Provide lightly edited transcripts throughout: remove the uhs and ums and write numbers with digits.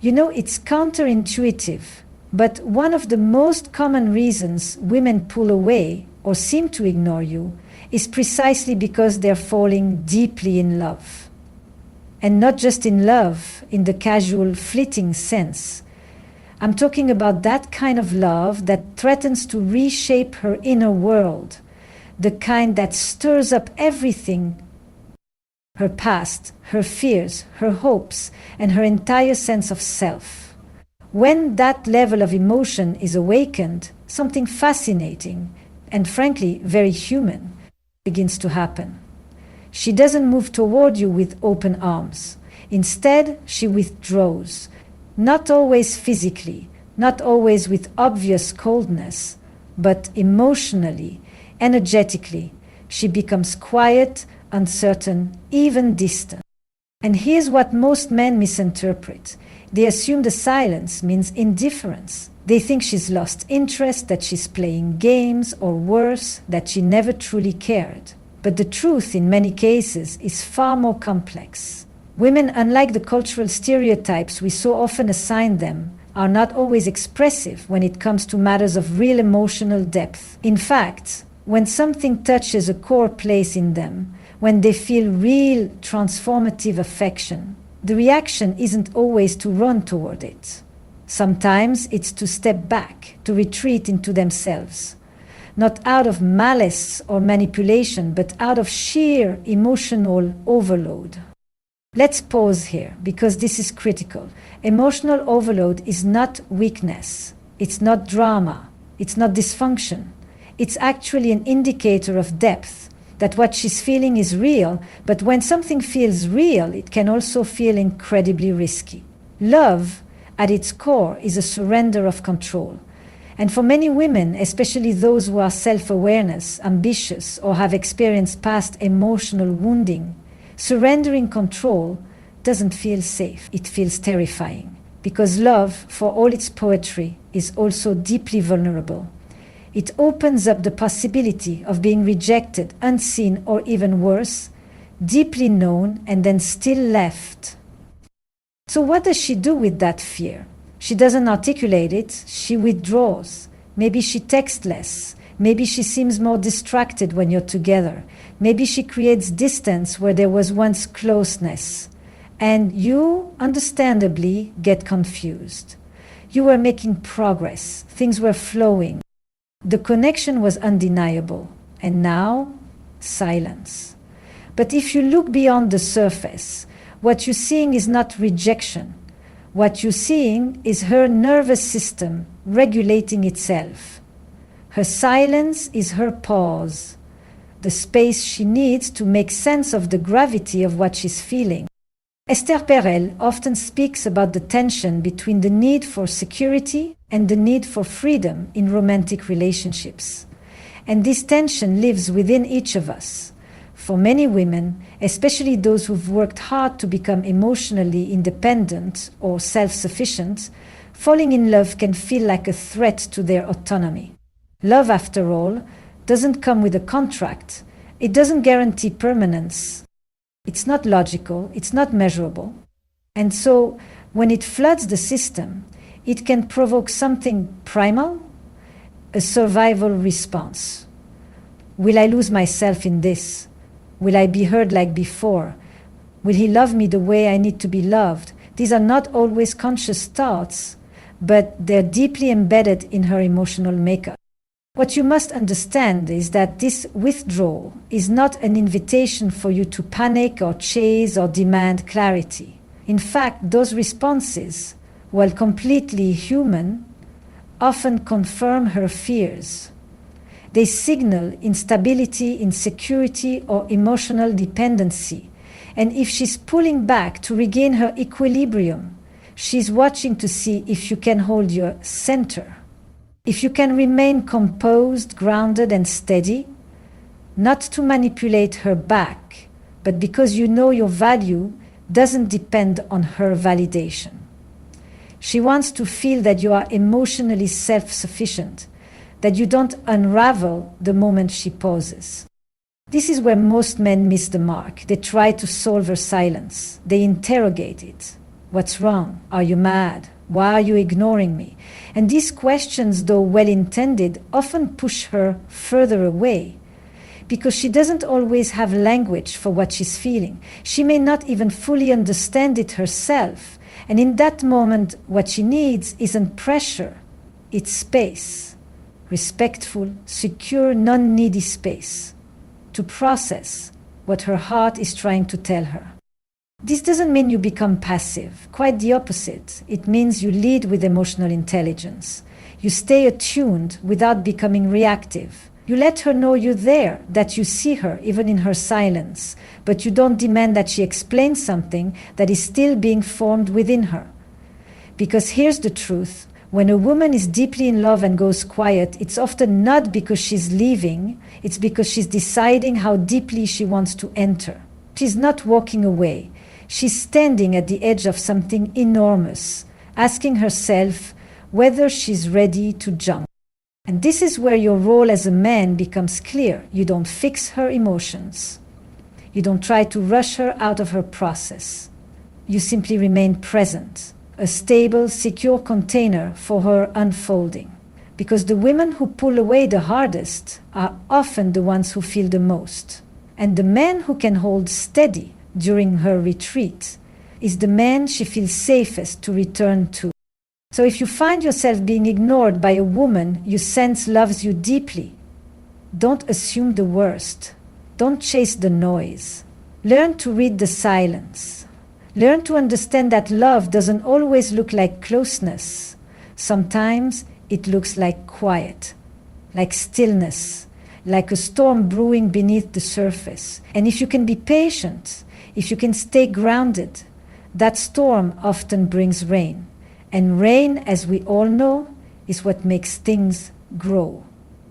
It's counterintuitive, but one of the most common reasons women pull away or seem to ignore you is precisely because they're falling deeply in love. And not just in love, in the casual, fleeting sense. I'm talking about that kind of love that threatens to reshape her inner world, the kind that stirs up everything, her past, her fears, her hopes, and her entire sense of self. When that level of emotion is awakened, something fascinating, and frankly very human, begins to happen. She doesn't move toward you with open arms. Instead, she withdraws, not always physically, not always with obvious coldness, but emotionally, energetically. She becomes quiet, uncertain, even distant. And here's what most men misinterpret. They assume the silence means indifference. They think she's lost interest, that she's playing games, or worse, that she never truly cared. But the truth, in many cases, is far more complex. Women, unlike the cultural stereotypes we so often assign them, are not always expressive when it comes to matters of real emotional depth. In fact, when something touches a core place in them, when they feel real transformative affection, the reaction isn't always to run toward it. Sometimes it's to step back, to retreat into themselves, not out of malice or manipulation, but out of sheer emotional overload. Let's pause here, because this is critical. Emotional overload is not weakness. It's not drama. It's not dysfunction. It's actually an indicator of depth, that what she's feeling is real, but when something feels real, it can also feel incredibly risky. Love, at its core, is a surrender of control. And for many women, especially those who are self-awareness, ambitious, or have experienced past emotional wounding, surrendering control doesn't feel safe. It feels terrifying. Because love, for all its poetry, is also deeply vulnerable. It opens up the possibility of being rejected, unseen, or even worse, deeply known and then still left. So what does she do with that fear? She doesn't articulate it, she withdraws. Maybe she texts less. Maybe she seems more distracted when you're together. Maybe she creates distance where there was once closeness. And you, understandably, get confused. You were making progress. Things were flowing. The connection was undeniable. And now, silence. But if you look beyond the surface, what you're seeing is not rejection. What you're seeing is her nervous system regulating itself. Her silence is her pause, the space she needs to make sense of the gravity of what she's feeling. Esther Perel often speaks about the tension between the need for security and the need for freedom in romantic relationships. And this tension lives within each of us. For many women, especially those who've worked hard to become emotionally independent or self-sufficient, falling in love can feel like a threat to their autonomy. Love, after all, doesn't come with a contract. It doesn't guarantee permanence. It's not logical, it's not measurable. And so, when it floods the system, it can provoke something primal, a survival response. Will I lose myself in this? Will I be heard like before? Will he love me the way I need to be loved? These are not always conscious thoughts, but they're deeply embedded in her emotional makeup. What you must understand is that this withdrawal is not an invitation for you to panic or chase or demand clarity. In fact, those responses, while completely human, often confirm her fears. They signal instability, insecurity, or emotional dependency. And if she's pulling back to regain her equilibrium, she's watching to see if you can hold your center. If you can remain composed, grounded, and steady, not to manipulate her back, but because you know your value doesn't depend on her validation. She wants to feel that you are emotionally self-sufficient, that you don't unravel the moment she pauses. This is where most men miss the mark. They try to solve her silence. They interrogate it. What's wrong? Are you mad? Why are you ignoring me? And these questions, though well-intended, often push her further away because she doesn't always have language for what she's feeling. She may not even fully understand it herself. And in that moment, what she needs isn't pressure, it's space. Respectful, secure, non-needy space to process what her heart is trying to tell her. This doesn't mean you become passive. Quite the opposite. It means you lead with emotional intelligence. You stay attuned without becoming reactive. You let her know you're there, that you see her, even in her silence, but you don't demand that she explain something that is still being formed within her. Because here's the truth. When a woman is deeply in love and goes quiet, it's often not because she's leaving, it's because she's deciding how deeply she wants to enter. She's not walking away. She's standing at the edge of something enormous, asking herself whether she's ready to jump. And this is where your role as a man becomes clear. You don't fix her emotions. You don't try to rush her out of her process. You simply remain present, a stable, secure container for her unfolding. Because the women who pull away the hardest are often the ones who feel the most. And the man who can hold steady during her retreat is the man she feels safest to return to. So if you find yourself being ignored by a woman you sense loves you deeply, don't assume the worst. Don't chase the noise. Learn to read the silence. Learn to understand that love doesn't always look like closeness. Sometimes it looks like quiet, like stillness, like a storm brewing beneath the surface. And if you can be patient, if you can stay grounded, that storm often brings rain. And rain, as we all know, is what makes things grow.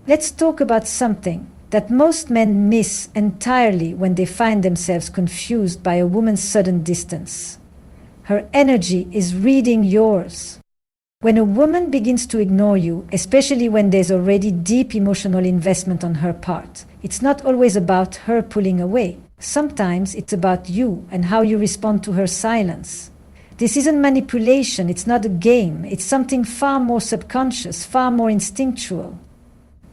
Let's talk about something that most men miss entirely when they find themselves confused by a woman's sudden distance. Her energy is reading yours. When a woman begins to ignore you, especially when there's already deep emotional investment on her part, it's not always about her pulling away. Sometimes it's about you and how you respond to her silence. This isn't manipulation, it's not a game, it's something far more subconscious, far more instinctual.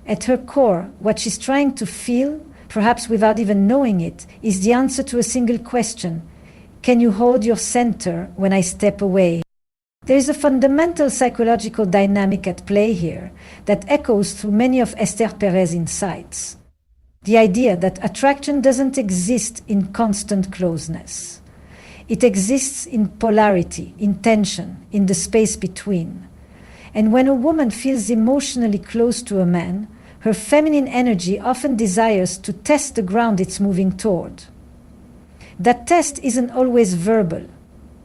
At her core, what she's trying to feel, perhaps without even knowing it, is the answer to a single question. Can you hold your center when I step away? There is a fundamental psychological dynamic at play here that echoes through many of Esther Perez's insights. The idea that attraction doesn't exist in constant closeness. It exists in polarity, in tension, in the space between. And when a woman feels emotionally close to a man, her feminine energy often desires to test the ground it's moving toward. That test isn't always verbal.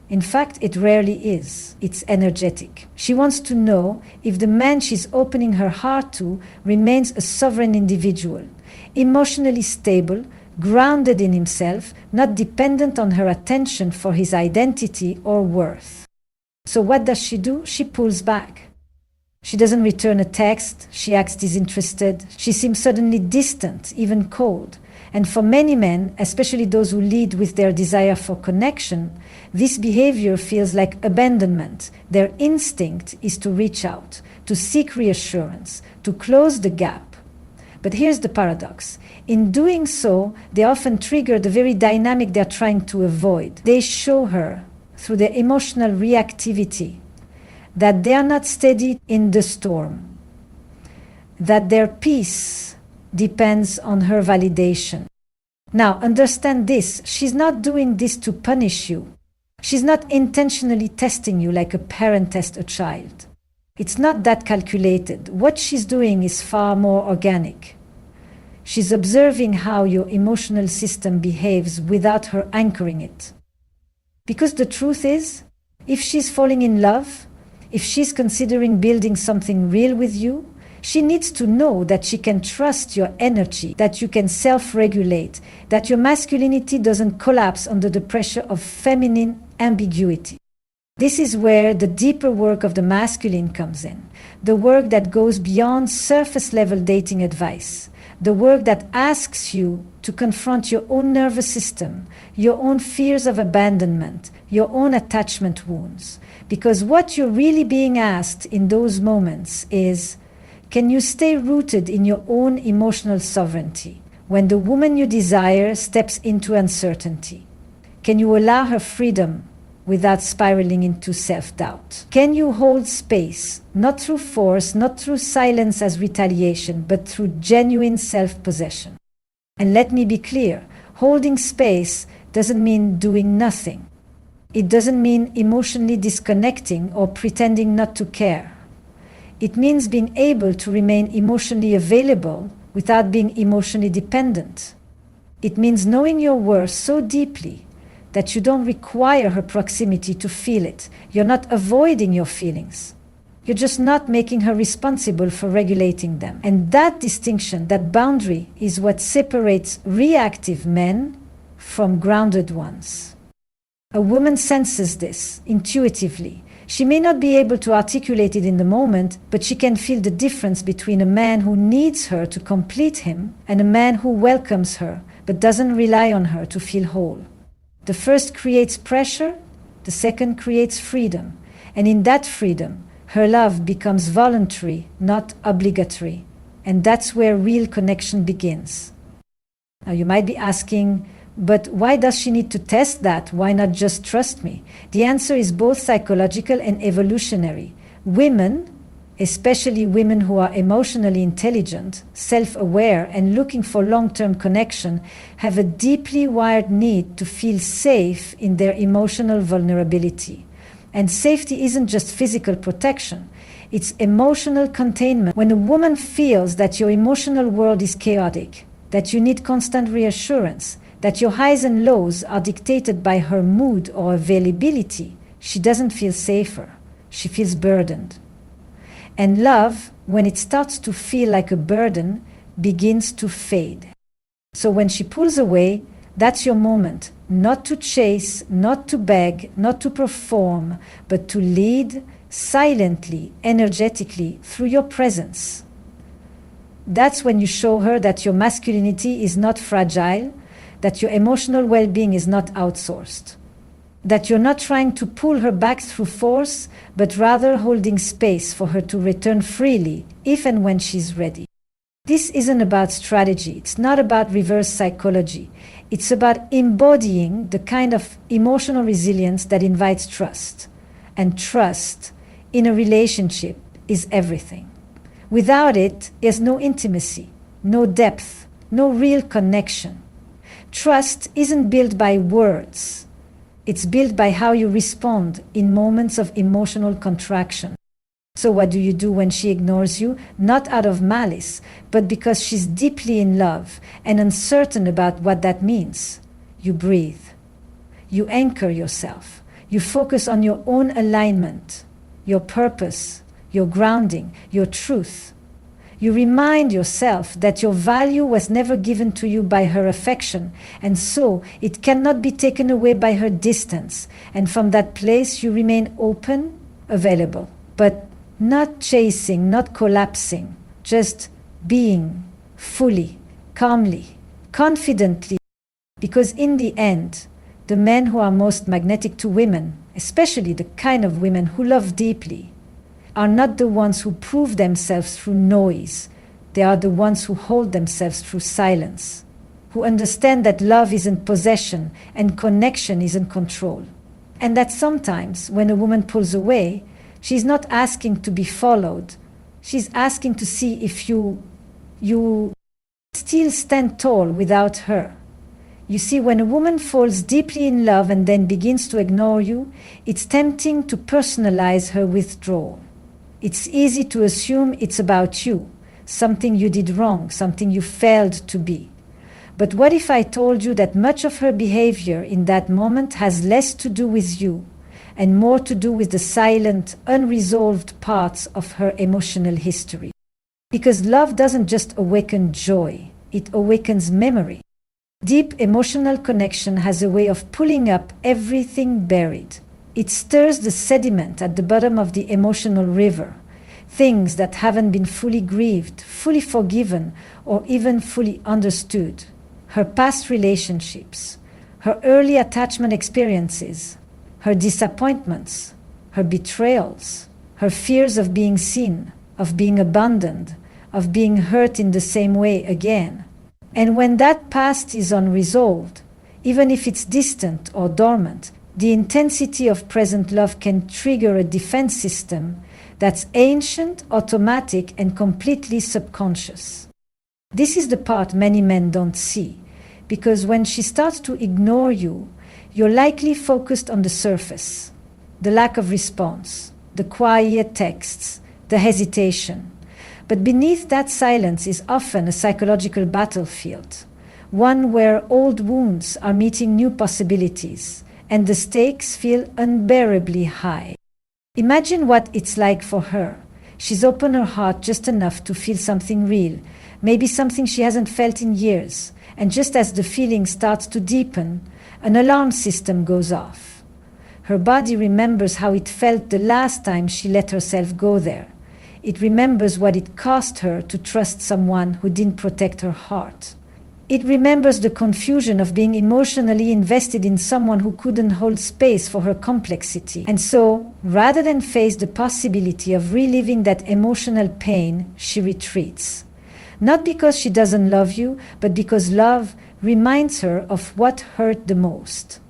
In fact, it rarely is. It's energetic. She wants to know if the man she's opening her heart to remains a sovereign individual, emotionally stable, grounded in himself, not dependent on her attention for his identity or worth. So what does she do? She pulls back. She doesn't return a text, she acts disinterested, she seems suddenly distant, even cold. And for many men, especially those who lead with their desire for connection, this behavior feels like abandonment. Their instinct is to reach out, to seek reassurance, to close the gap. But here's the paradox. In doing so, they often trigger the very dynamic they're trying to avoid. They show her, through their emotional reactivity, that they are not steady in the storm, that their peace depends on her validation. Now, understand this, she's not doing this to punish you. She's not intentionally testing you like a parent tests a child. It's not that calculated. What she's doing is far more organic. She's observing how your emotional system behaves without her anchoring it. Because the truth is, if she's falling in love, if she's considering building something real with you, she needs to know that she can trust your energy, that you can self-regulate, that your masculinity doesn't collapse under the pressure of feminine ambiguity. This is where the deeper work of the masculine comes in, the work that goes beyond surface-level dating advice, the work that asks you to confront your own nervous system, your own fears of abandonment, your own attachment wounds. Because what you're really being asked in those moments is, can you stay rooted in your own emotional sovereignty when the woman you desire steps into uncertainty? Can you allow her freedom without spiraling into self-doubt? Can you hold space, not through force, not through silence as retaliation, but through genuine self-possession? And let me be clear, holding space doesn't mean doing nothing. It doesn't mean emotionally disconnecting or pretending not to care. It means being able to remain emotionally available without being emotionally dependent. It means knowing your worth so deeply that you don't require her proximity to feel it. You're not avoiding your feelings. You're just not making her responsible for regulating them. And that distinction, that boundary, is what separates reactive men from grounded ones. A woman senses this intuitively. She may not be able to articulate it in the moment, but she can feel the difference between a man who needs her to complete him and a man who welcomes her but doesn't rely on her to feel whole. The first creates pressure, the second creates freedom. And in that freedom, her love becomes voluntary, not obligatory. And that's where real connection begins. Now you might be asking, but why does she need to test that? Why not just trust me? The answer is both psychological and evolutionary. Women, especially women who are emotionally intelligent, self-aware, and looking for long-term connection, have a deeply wired need to feel safe in their emotional vulnerability. And safety isn't just physical protection, it's emotional containment. When a woman feels that your emotional world is chaotic, that you need constant reassurance, that your highs and lows are dictated by her mood or availability, she doesn't feel safer. She feels burdened. And love, when it starts to feel like a burden, begins to fade. So when she pulls away, that's your moment, not to chase, not to beg, not to perform, but to lead silently, energetically, through your presence. That's when you show her that your masculinity is not fragile, that your emotional well-being is not outsourced, that you're not trying to pull her back through force, but rather holding space for her to return freely if and when she's ready. This isn't about strategy. It's not about reverse psychology. It's about embodying the kind of emotional resilience that invites trust. And trust in a relationship is everything. Without it, there's no intimacy, no depth, no real connection. Trust isn't built by words. It's built by how you respond in moments of emotional contraction. So what do you do when she ignores you? Not out of malice, but because she's deeply in love and uncertain about what that means. You breathe. You anchor yourself. You focus on your own alignment, your purpose, your grounding, your truth. You remind yourself that your value was never given to you by her affection, and so it cannot be taken away by her distance. And from that place you remain open, available, but not chasing, not collapsing, just being fully, calmly, confidently. Because in the end, the men who are most magnetic to women, especially the kind of women who love deeply, are not the ones who prove themselves through noise. They are the ones who hold themselves through silence, who understand that love isn't possession and connection isn't control. And that sometimes when a woman pulls away, she's not asking to be followed. She's asking to see if you still stand tall without her. You see, when a woman falls deeply in love and then begins to ignore you, it's tempting to personalize her withdrawal. It's easy to assume it's about you, something you did wrong, something you failed to be. But what if I told you that much of her behavior in that moment has less to do with you and more to do with the silent, unresolved parts of her emotional history? Because love doesn't just awaken joy, it awakens memory. Deep emotional connection has a way of pulling up everything buried. It stirs the sediment at the bottom of the emotional river, things that haven't been fully grieved, fully forgiven, or even fully understood. Her past relationships, her early attachment experiences, her disappointments, her betrayals, her fears of being seen, of being abandoned, of being hurt in the same way again. And when that past is unresolved, even if it's distant or dormant, the intensity of present love can trigger a defense system that's ancient, automatic, and completely subconscious. This is the part many men don't see, because when she starts to ignore you, you're likely focused on the surface, the lack of response, the quiet texts, the hesitation. But beneath that silence is often a psychological battlefield, one where old wounds are meeting new possibilities, and the stakes feel unbearably high. Imagine what it's like for her. She's opened her heart just enough to feel something real, maybe something she hasn't felt in years, and just as the feeling starts to deepen, an alarm system goes off. Her body remembers how it felt the last time she let herself go there. It remembers what it cost her to trust someone who didn't protect her heart. It remembers the confusion of being emotionally invested in someone who couldn't hold space for her complexity. And so, rather than face the possibility of reliving that emotional pain, she retreats. Not because she doesn't love you, but because love reminds her of what hurt the most.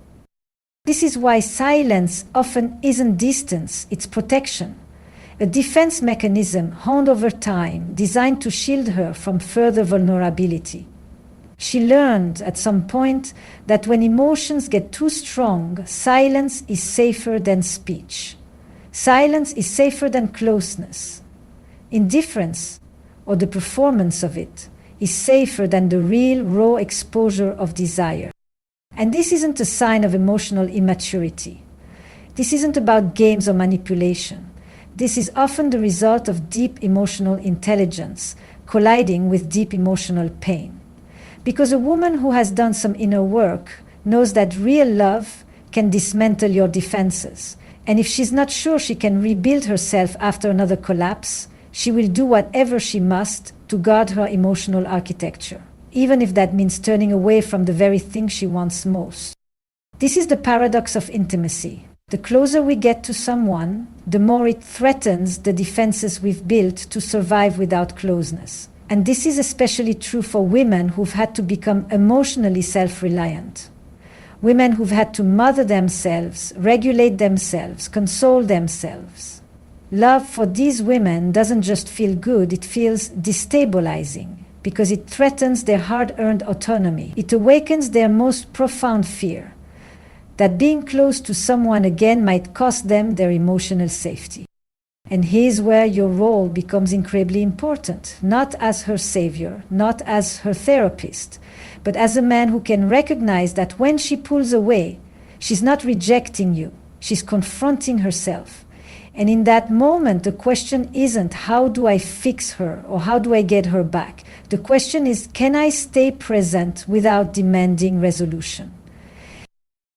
This is why silence often isn't distance, it's protection. A defense mechanism honed over time, designed to shield her from further vulnerability. She learned at some point that when emotions get too strong, silence is safer than speech. Silence is safer than closeness. Indifference, or the performance of it, is safer than the real, raw exposure of desire. And this isn't a sign of emotional immaturity. This isn't about games or manipulation. This is often the result of deep emotional intelligence colliding with deep emotional pain. Because a woman who has done some inner work knows that real love can dismantle your defenses. And if she's not sure she can rebuild herself after another collapse, she will do whatever she must to guard her emotional architecture, even if that means turning away from the very thing she wants most. This is the paradox of intimacy. The closer we get to someone, the more it threatens the defenses we've built to survive without closeness. And this is especially true for women who've had to become emotionally self-reliant. Women who've had to mother themselves, regulate themselves, console themselves. Love for these women doesn't just feel good, it feels destabilizing because it threatens their hard-earned autonomy. It awakens their most profound fear, that being close to someone again might cost them their emotional safety. And here's where your role becomes incredibly important, not as her savior, not as her therapist, but as a man who can recognize that when she pulls away, she's not rejecting you, she's confronting herself. And in that moment, the question isn't how do I fix her or how do I get her back? The question is, can I stay present without demanding resolution?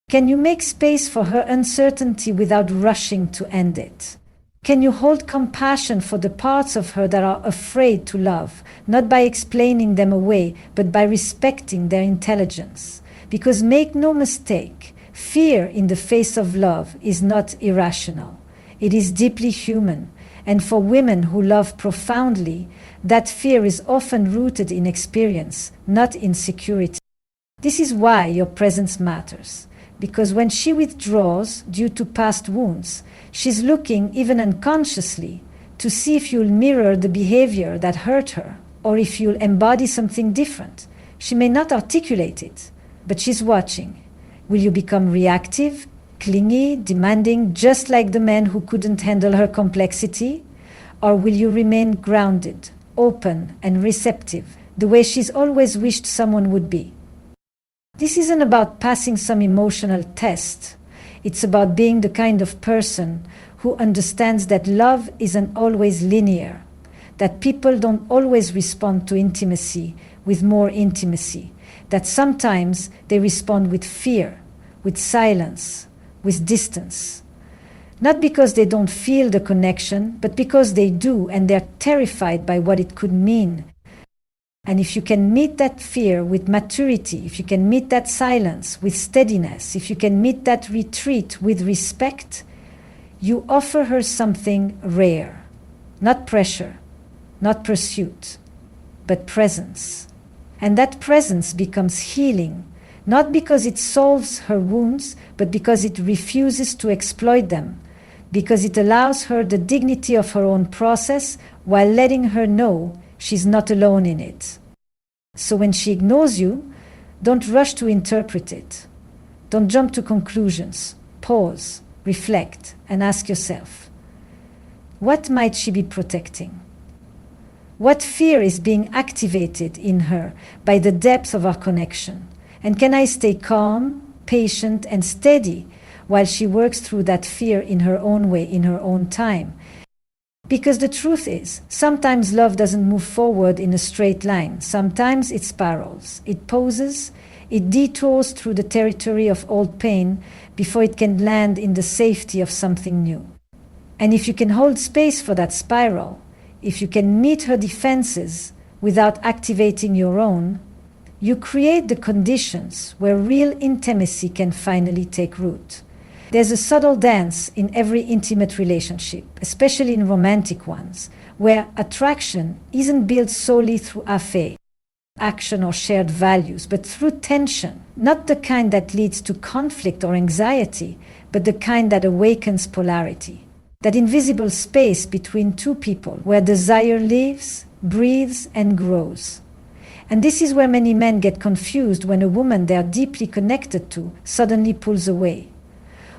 Can you make space for her uncertainty without rushing to end it? Can you hold compassion for the parts of her that are afraid to love, not by explaining them away, but by respecting their intelligence? Because make no mistake, fear in the face of love is not irrational. It is deeply human. And for women who love profoundly, that fear is often rooted in experience, not insecurity. This is why your presence matters. Because when she withdraws due to past wounds, she's looking, even unconsciously, to see if you'll mirror the behavior that hurt her, or if you'll embody something different. She may not articulate it, but she's watching. Will you become reactive, clingy, demanding, just like the man who couldn't handle her complexity? Or will you remain grounded, open, and receptive, the way she's always wished someone would be? This isn't about passing some emotional test. It's about being the kind of person who understands that love isn't always linear, that people don't always respond to intimacy with more intimacy, that sometimes they respond with fear, with silence, with distance. Not because they don't feel the connection, but because they do, and they're terrified by what it could mean. And if you can meet that fear with maturity, if you can meet that silence with steadiness, if you can meet that retreat with respect, you offer her something rare. Not pressure, not pursuit, but presence. And that presence becomes healing, not because it solves her wounds, but because it refuses to exploit them, because it allows her the dignity of her own process while letting her know she's not alone in it. So when she ignores you, don't rush to interpret it. Don't jump to conclusions. Pause, reflect, and ask yourself, what might she be protecting? What fear is being activated in her by the depth of our connection? And can I stay calm, patient, and steady while she works through that fear in her own way, in her own time? Because the truth is, sometimes love doesn't move forward in a straight line. Sometimes it spirals, it pauses, it detours through the territory of old pain before it can land in the safety of something new. And if you can hold space for that spiral, if you can meet her defenses without activating your own, you create the conditions where real intimacy can finally take root. There's a subtle dance in every intimate relationship, especially in romantic ones, where attraction isn't built solely through affect, action, or shared values, but through tension, not the kind that leads to conflict or anxiety, but the kind that awakens polarity. That invisible space between two people where desire lives, breathes, and grows. And this is where many men get confused when a woman they are deeply connected to suddenly pulls away.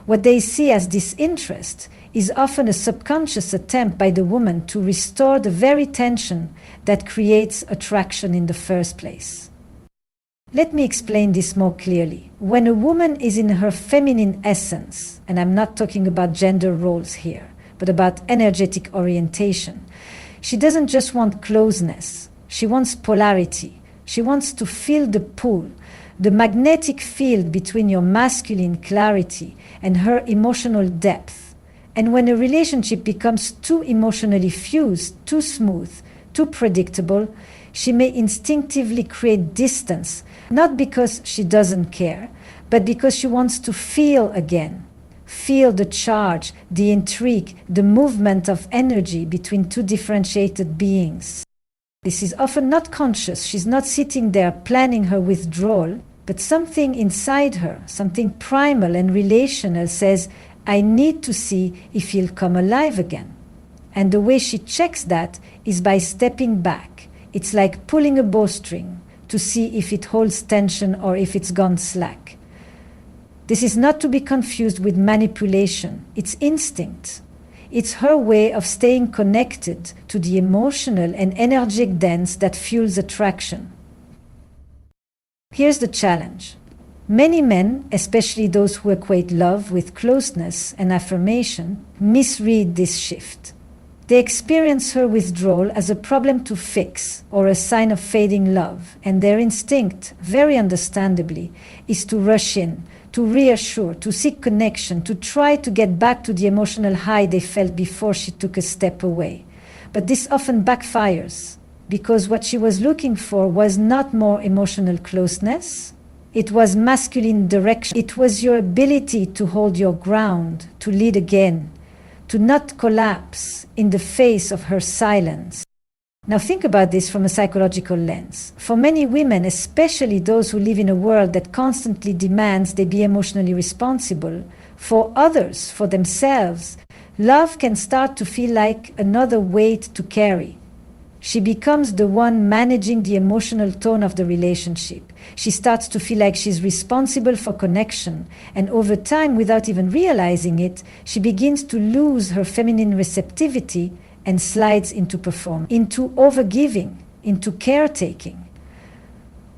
What they see as disinterest is often a subconscious attempt by the woman to restore the very tension that creates attraction in the first place. Let me explain this more clearly. When a woman is in her feminine essence, and I'm not talking about gender roles here, but about energetic orientation, she doesn't just want closeness, she wants polarity. She wants to feel the pull, the magnetic field between your masculine clarity and her emotional depth. And when a relationship becomes too emotionally fused, too smooth, too predictable, she may instinctively create distance, not because she doesn't care, but because she wants to feel again. Feel the charge, the intrigue, the movement of energy between two differentiated beings. This is often not conscious. She's not sitting there planning her withdrawal, but something inside her, something primal and relational says, I need to see if he'll come alive again. And the way she checks that is by stepping back. It's like pulling a bowstring to see if it holds tension or if it's gone slack. This is not to be confused with manipulation. It's instinct. It's her way of staying connected to the emotional and energetic dance that fuels attraction. Here's the challenge. Many men, especially those who equate love with closeness and affirmation, misread this shift. They experience her withdrawal as a problem to fix or a sign of fading love, and their instinct, very understandably, is to rush in, to reassure, to seek connection, to try to get back to the emotional high they felt before she took a step away. But this often backfires, because what she was looking for was not more emotional closeness. It was masculine direction. It was your ability to hold your ground, to lead again, to not collapse in the face of her silence. Now think about this from a psychological lens. For many women, especially those who live in a world that constantly demands they be emotionally responsible, for others, for themselves, love can start to feel like another weight to carry. She becomes the one managing the emotional tone of the relationship. She starts to feel like she's responsible for connection, and over time, without even realizing it, she begins to lose her feminine receptivity and slides into performance, into overgiving, into caretaking.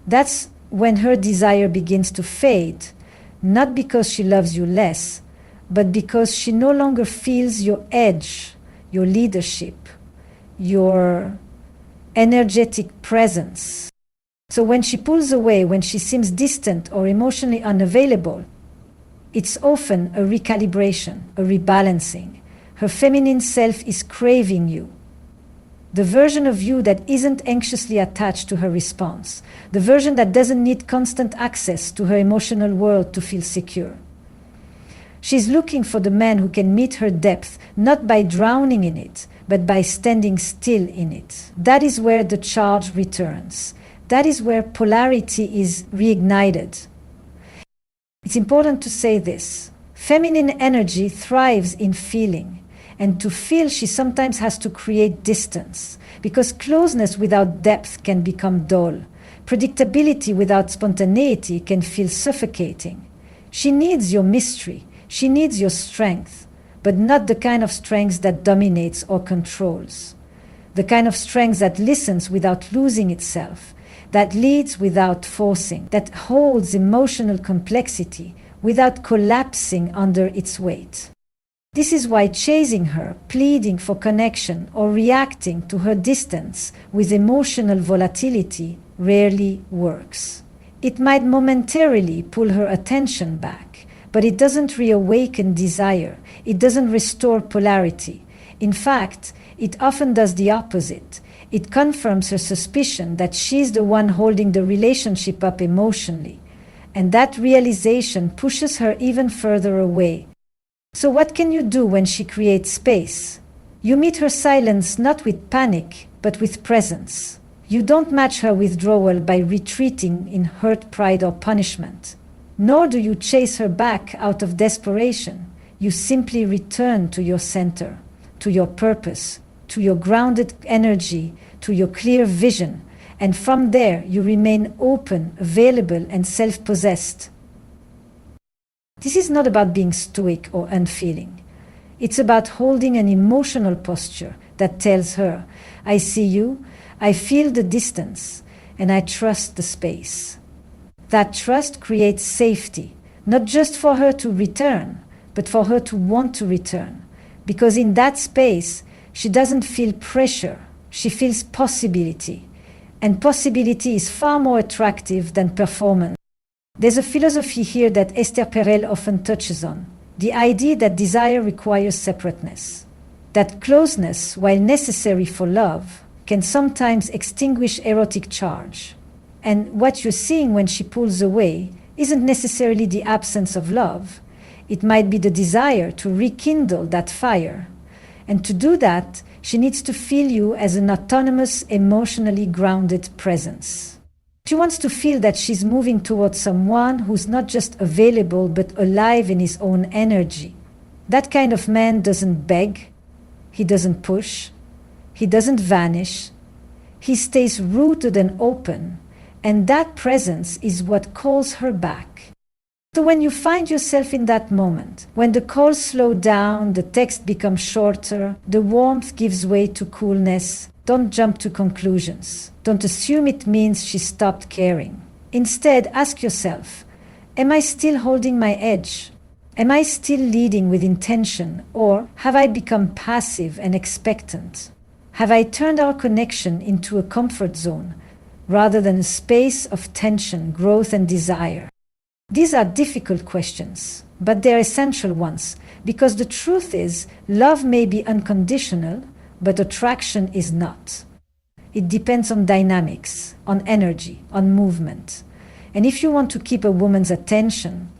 That's when her desire begins to fade, not because she loves you less, but because she no longer feels your edge, your leadership, your energetic presence. So when she pulls away, when she seems distant or emotionally unavailable, It's often a recalibration, a rebalancing. Her feminine self is craving you. The version of you that isn't anxiously attached to her response. The version that doesn't need constant access to her emotional world to feel secure. She's looking for the man who can meet her depth, not by drowning in it, but by standing still in it. That is where the charge returns. That is where polarity is reignited. It's important to say this. Feminine energy thrives in feeling. And to feel, she sometimes has to create distance, because closeness without depth can become dull. Predictability without spontaneity can feel suffocating. She needs your mystery. She needs your strength, but not the kind of strength that dominates or controls. The kind of strength that listens without losing itself, that leads without forcing, that holds emotional complexity without collapsing under its weight. This is why chasing her, pleading for connection, or reacting to her distance with emotional volatility rarely works. It might momentarily pull her attention back, but it doesn't reawaken desire. It doesn't restore polarity. In fact, it often does the opposite. It confirms her suspicion that she's the one holding the relationship up emotionally, and that realization pushes her even further away. So what can you do when she creates space? You meet her silence not with panic, but with presence. You don't match her withdrawal by retreating in hurt pride or punishment. Nor do you chase her back out of desperation. You simply return to your center, to your purpose, to your grounded energy, to your clear vision, and from there you remain open, available, and self-possessed. This is not about being stoic or unfeeling. It's about holding an emotional posture that tells her, I see you, I feel the distance, and I trust the space. That trust creates safety, not just for her to return, but for her to want to return. Because in that space, she doesn't feel pressure, she feels possibility. And possibility is far more attractive than performance. There's a philosophy here that Esther Perel often touches on, the idea that desire requires separateness, that closeness, while necessary for love, can sometimes extinguish erotic charge. And what you're seeing when she pulls away isn't necessarily the absence of love. It might be the desire to rekindle that fire. And to do that, she needs to feel you as an autonomous, emotionally grounded presence. She wants to feel that she's moving towards someone who's not just available but alive in his own energy. That kind of man doesn't beg, he doesn't push, he doesn't vanish. He stays rooted and open, and that presence is what calls her back. So when you find yourself in that moment, when the calls slow down, the text becomes shorter, the warmth gives way to coolness, don't jump to conclusions. Don't assume it means she stopped caring. Instead, ask yourself, am I still holding my edge? Am I still leading with intention, or have I become passive and expectant? Have I turned our connection into a comfort zone rather than a space of tension, growth, and desire? These are difficult questions, but they're essential ones, because the truth is, love may be unconditional, but attraction is not. It depends on dynamics, on energy, on movement. And if you want to keep a woman's attention,